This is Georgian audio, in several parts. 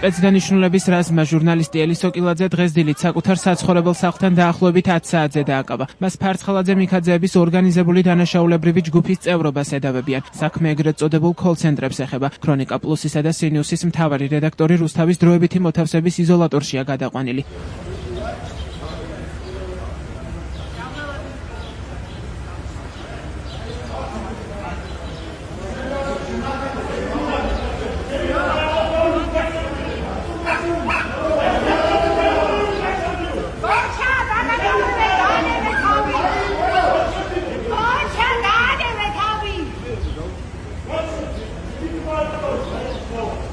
სპეცდანიშნულების რაზმმა ჟურნალისტი ელისო კილაძე დღეს დილით საკუთარ საცხოვრებელ სახლთან დაახლოებით 10 საათზე დააკავა. მას ფარცხალაძე მიქაძეების ორგანიზებული დანაშაულებრივი ჯგუფის წევრობას ედავებიან. საქმე ეგრეთ წოდებულ კოლ-ცენტრებს ეხება. ქრონიკა პლუსისა და სინიუსის მთავარი რედაქტორი რუსთავის დროებითი მოთავსების იზოლატორშია გადაყვანილი.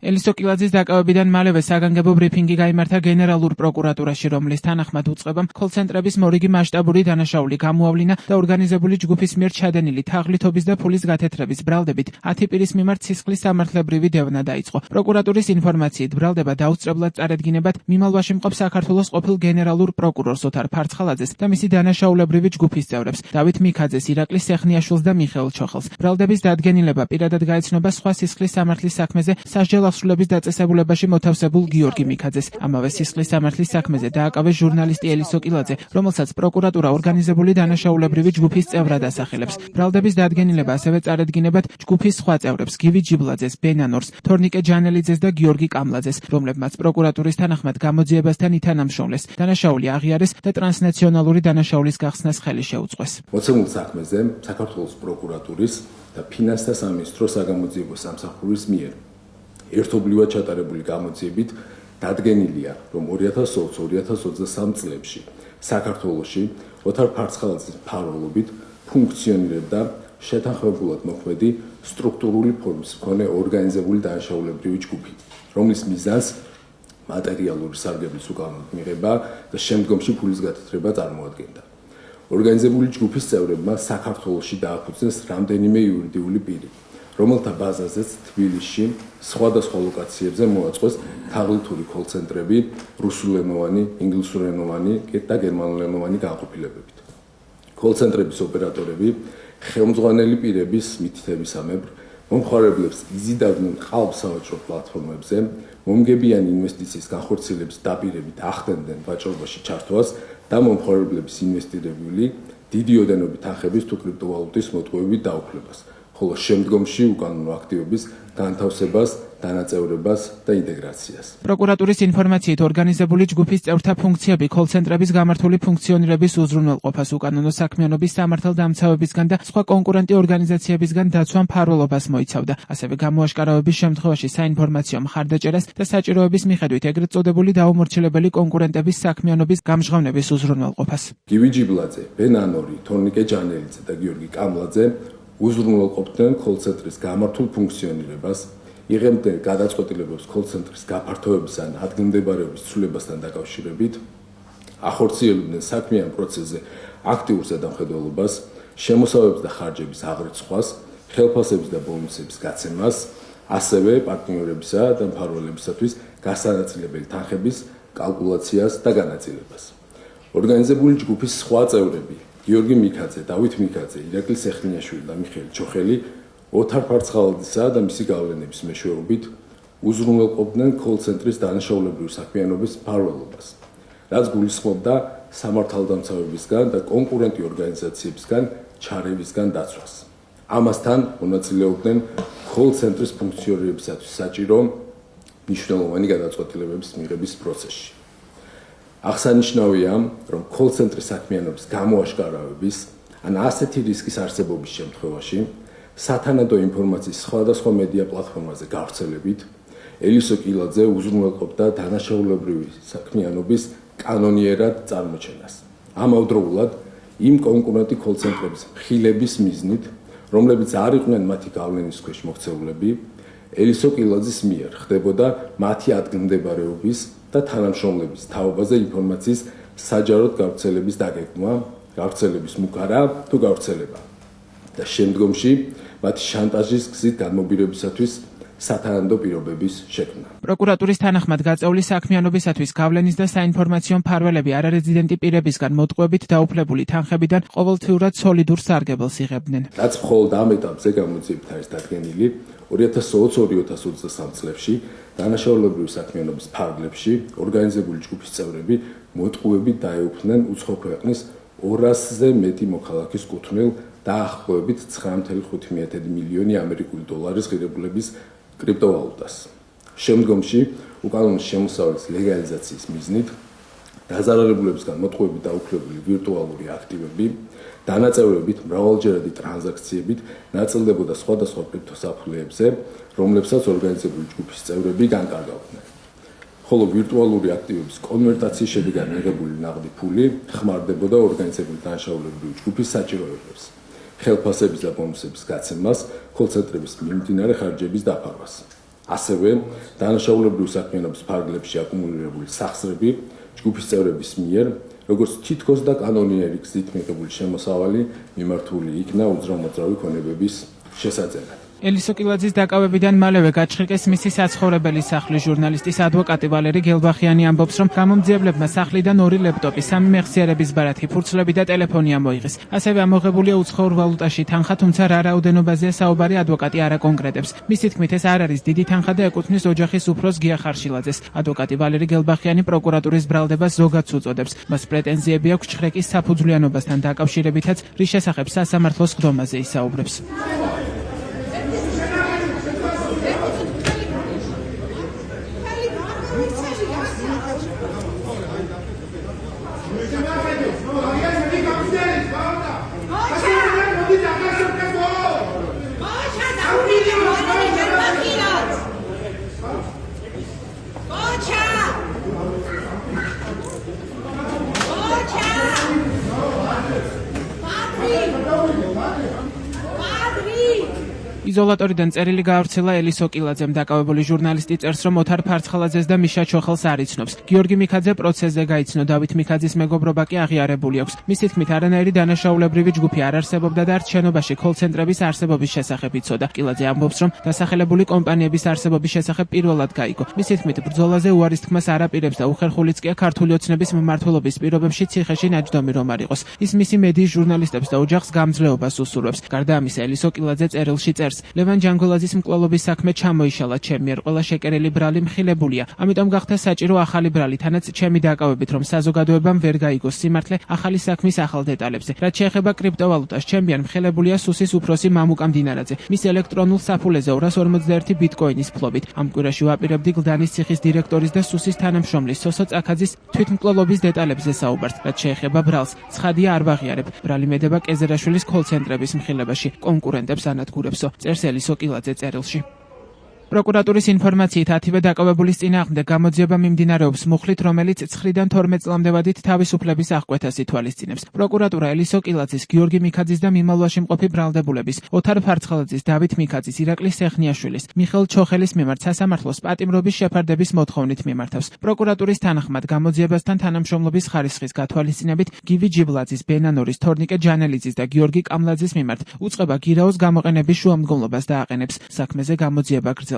ელისო კილაძის დაკავებიდან მალევე საგანგებო ბრიფინგი გაიმართა გენერალურ პროკურატურაში, რომლის თანახმად უწყებამ კოლ-ცენტრების მორიგი მასშტაბური დანაშაული გამოავლინა და ორგანიზებული ჯგუფის მიერ ჩადენილი თაღლითობის და ფულის გათეთრების ბრალდებით 10 პირის მიმართ სისხლის სამართლებრივი დევნა დაიწყო. პროკურატურის ინფორმაციით ბრალდება დაუსწრებლად წარედგინებად მიმალვაში მყოფ საქართველოს ყოფილ გენერალურ პროკურორს ოთარ ფარცხალაძეს და მისი დანაშაულებრივი ჯგუფის წევრებს დავით მიქაძეს, ირაკლი სეხნიაშვილს და მიხეილ ჩოხელს. ბრალდების დადგენილება პირადად გაეცნობა სხვა სისხლის სამართლის საქმეზე სასჯელ ასრულების დაწესებულებაში მოთავსებულ გიორგი მიქაძეს. ამავე სისხლის სამართლის საქმეზე დააკავეს ჟურნალისტი ელისო კილაძე, რომელსაც პროკურატურა ორგანიზებული დანაშაულებრივი ჯგუფის წევრად ასახელებს. ბრალდების დადგენილება ასევე წარედგინებად ჯგუფის სხვა წევრებს, გივი ჯიბლაძეს, ბენანორს, თორნიკე ჯანელიძეს და გიორგი კამლაძეს, რომლებმაც პროკურატურის თანახმად გამოძიებასთან ითანამშრომლეს, დანაშაული აღიარეს და ტრანსნაციონალური დანაშაულის გახსნას ხელი შეუწყვეს. მოცემულ საქმეზე საქართველოს პროკურატურის და ფინანსთა სამინისტროს საგამოძიებო სამსახურის მიერ ერთობლივად ჩატარებული გამოძიებით დადგენილია, რომ 2020-2023 წლებში საქართველოში ოთარ ფარცხალაძის მფარველობით ფუნქციონირებდა შეთანხმებულად მოქმედი სტრუქტურული ფორმის მქონე ორგანიზებული დანაშაულებრივი ჯგუფი, რომლის მიზანს მატერიალური სარგებლის უკანონოდ მიღება და შემდგომში ფულის გათეთრება წარმოადგენდა. ორგანიზებული ჯგუფის წევრებმა საქართველოში დააფუძნეს რამდენიმე იურიდიული პირი, რომელთა ბაზაზეც თბილისში სხვადასხვა ლოკაციებზე მოაწყვეს თაღლითური კოლ-ცენტრები, რუსულენოვანი, ინგლისურენოვანი და გერმანულენოვანი განყოფილებებით. კოლ-ცენტრების ოპერატორები ხელმძღვანელი პირების მითითებისამებრ მომხმარებლებს იზიდავდნენ ყალბსავაჭრო პლატფორმებზე, მომგებიანი ინვესტიციის განხორციელების დაპირებით ახდენდნენ ვაჭრობაში ჩართვას და მომხმარებლების ინვესტირებული დიდი ოდენობით თანხების თუ კრიპტოვალუტის მოტყუებით დაუფლებას, ხოლო შემდგომში უკანონო აქტივების განთავსებას, დანაწევრებას და ინტეგრაციას. პროკურატურის ინფორმაციით ორგანიზებული ჯგუფის წევრთა ფუნქციები კოლ-ცენტრების გამართული ფუნქციონირების უზრუნველყოფას, უკანონო საქმიანობის სამართალდამცავებისგან და სხვა კონკურენტი ორგანიზაციებისგან დაცვა მფარველობას მოიცავდა. ასევე გამოაშკარავების შემთხვევაში საინფორმაციო მხარდაჭერას და საჭიროების მიხედვით ეგრეთ წოდებული დაუმორჩილებელი კონკურენტების საქმიანობის გამჟღავნების უზრუნველყოფას. გივი ჯიბლაძე, ბენანორი, თორნიკე ჯანელიძე და გიორგი კამლაძე უზრუნველყოფდნენ კოლ-ცენტრის გამართულ ფუნქციონირებას, იღებდნენ გადაწყვეტილებებს კოლ-ცენტრის გაფართოების ან ადგილმდებარეობის ცვლილებასთან დაკავშირებით, ახორციელებდნენ საქმიან პროცესზე აქტიურ ზედამხედველობას, შემოსავების და ხარჯების აღრიცხვას, ხელფასების და ბონუსების გაცემას, ასევე პარტნიორებისა და მფარველებისათვის გასანაწილებელი თანხების კალკულაციას და განაწილებას. ორგანიზებული ჯგუფის სხვა წევრები გიორგი მიქაძე, დავით მიქაძე, ირაკლი სეხნიაშვილი და მიხეილ ჩოხელი ოთარ ფარცხალაძისა და მისი გავლენების მეშვეობით უზრუნველყოფდნენ კოლ-ცენტრის დანაშაულებრივი საქმიანობის მფარველობას, რაც გულისხმობდა სამართალდამცავებისგან და კონკურენტი ორგანიზაციებისგან ჩარევისგან დაცვას. ამასთან მონაწილეობდნენ კოლ-ცენტრის ფუნქციონირებისათვის საჭირო მნიშვნელოვანი გადაწყვეტილებების მიღების პროცესში. აღსანიშნავია, რომ კოლ-ცენტრის საქმიანობის გამოაშკარავების ან ასეთი რისკის არსებობის შემთხვევაში სათანადო ინფორმაციის სხვადასხვა მედია პლატფორმაზე გავრცელებით ელისო კილაძე უზრუნველყოფდა დანაშაულებრივი საქმიანობის კანონიერად წარმოჩენას. ამავდროულად იმ კონკურენტი კოლ-ცენტრების მხილების მიზნით, რომლებიც არ იყვნენ მათი გავლენის ქვეშ მოქცეულები, ელისო კილაძის მიერ ხდებოდა მათი ადგილმდებარეობის და თანამშრომლების თაობაზე ინფორმაციის საჯაროდ გავრცელების დაგეგმვა, გავრცელების მუქარა თუ გავრცელება და შემდგომში მათი შანტაჟის გზით განმობირებისათვის სათანადო პირობების შექმნა. პროკურატურის თანახმად გაწეული საქმიანობისათვის გავლენის და საინფორმაციო მფარველები არარეზიდენტი პირებისგან მოტყუებით დაუფლებული თანხებიდან ყოველთვიურად სოლიდურ სარგებელს იღებდნენ. რაც მხოლოდ ამ ეტაპზე გამოძიებით არის დადგენილი 2022-2023 წლებში დანაშაულებრივი საქმიანობის ფარგლებში ორგანიზებული ჯგუფის წევრები მოტყუებით დაეუფლნენ უცხო ქვეყნის 200-ზე მეტი მოქალაქის კუთვნილ დაახლოებით 9.5 მილიონი ამერიკული დოლარის ღირებულების კრიპტოვალუტას. შემდგომში უკანონო შემოსავალის ლეგალიზაციის მიზნით დაზარალებულებისგან მოტყუებით დაუფლებული ვირტუალური აქტივები დანაწევრებით მრავალჯერადი ტრანზაქციებით ნაწილდებოდა სხვადასხვა კრიპტოსაფრთხეებზე, რომლებსაც ორგანიზებული ჯგუფის წევრები განკარგავდნენ. ხოლო ვირტუალური აქტივების კონვერტაციის შედეგად მიღებული ნაღდი ფული ხმარდებოდა ორგანიზებული დანაშაულებრივი ჯგუფის საჭიროებებს, ხელფასების და ბონუსების გაცემას, კოლცენტრების მიმდინარე ხარჯების დაფარვას. ასევე დანაშაულებრივი საქმიანობის ფარგლებში აკუმულირებული სახსრები ჯგუფის წევრების მიერ, როგორც თითქოს და კანონიერი გზით მიღებული შემოსავალი მიმართული იქნა უძრავ-მოძრავი ქონებების შესაძენად. ელისო კილაძის დაკავებიდან მალევე გაჩხიკეს მისი საცხოვრებელი სახლის ჟურნალისტის ადვოკატი ვალერი გელბახიანი ამბობს, რომ გამომძიებლებმა სახლიდან 2 ლეპტოპი, 3 მეხსიერების ბარათი, ფურცლები და ტელეფონი ამოიღეს. ასევე ამოღებულია უცხოურ ვალუტაში თანხა, თუმცა რა რაოდენობაზეა საუბარი ადვოკატი არ აკონკრეტებს. მისი თქმით, ეს არ არის დიდი თანხა და ეკუთვნის ოჯახის უფროს გია ხარშილაძეს. ადვოკატი ვალერი გელბახიანი პროკურატურის ბრალდებას ზოგადს უწოდებს. მას პრეტენზიები აქვს ჩხრეკის საფუძვლიანობასთან დაკავშირებითაც, რის შესახებ სასამართლოს სხდომაზე ისაუბრებს. იზოლატორიდან წერილი გაავრციელა ელისო კილაძემ. დაკავებული ჟურნალისტი წერს, რომ ოთარ ფარცხალაძეს და მიშა ჩოხელს არ იცნობს. გიორგი მიქაძე პროცესზე გაიცნო, დავით მიქაძის მეგობრობა კი აღიარებული აქვს. მისი თქმით, არანაირი დანაშაულებრივი ჯგუფი არ არსებობდა და არც შენობაში კოლცენტრების არსებობის შესახებ იცოდა. კილაძე ამბობს, რომ დასახელებული კომპანიების არსებობის შესახებ პირველად გაიგო. მისი თქმით, ბრძოლაზე უარის თქმას არ აპირებს და უხერხულიც კი ქართული ოცნების მმართველობის პირობებში ციხეში ნაჯდომი რომ არ იყოს. ის მისი მედიის ჟურნალისტებს და ოჯახს გამძლეობას უსურვებს. გარდა ამისა, ელისო კილაძე წერილში წერს, ლევან ჯანგოლაძის მკვლელობის საქმე ჩამოიშალა, ჩემი არ ყველა შეკერელი ბრალი მხილებულია. ამიტომ გახდა საჭირო ახალი ბრალი, თანაც ჩემი დაკავებით, რომ საზოგადოებამ ვერ გაიგოს სიმართლე ახალი საქმის ახალ დეტალებზე. რაც შეეხება კრიპტოვალუტას, ჩემი არ მხილებულია სუსის უფროსი მამუკა მდინარაძე. მის ელექტრონულ საფულეზე 251 ბიტკოინის ფლობით. ამ კვირაში ვაპირებდი გლდანის ციხის დირექტორის და სუსის თანამშრომლის სოსო წაქაძის თვითმკვლელობის დეტალებზე საუბარს. რაც შეეხება ბრალს, ცხადია არ ვაღიარებ. ბრალი მედება კეზერაშვილის კოლცენტრების მხილებაში, კონკურენტებს ანადგურებსო. წერს ელისო კილაძე წერილში. პროკურატურის ინფორმაციით 10-ვე დაკავებულის წინააღმდეგ გამოძიება მიმდინარეობს მუხლით, რომელიც 9-დან 12 წლამდე ვადით თავისუფლების აღკვეთას ითვალისწინებს. პროკურატურა ელისო კილაძის, გიორგი მიქაძის და მიმალვაში მყოფი ბრალდებულების, ოთარ ფარცხალაძის, დავით მიქაძის, ირაკლი სეხნიაშვილის, მიხელ ჩოხელის მიმართ სასამართლოს პატიმრობის შეფარდების მოთხოვნით მიმართავს. პროკურატურის თანახმად გამოძიებასთან თანამშრომლობის ხარისხის გათვალისწინებით გივი ჯიბლაძის, ბენანორის, თორნიკე ჯანელიძის და გიორგი კამლაძის მიმართ უწყება გირაოს გამოყენების შუამდგომლობას დააყენებს. საქმეზე გამოძიება გრძელდება.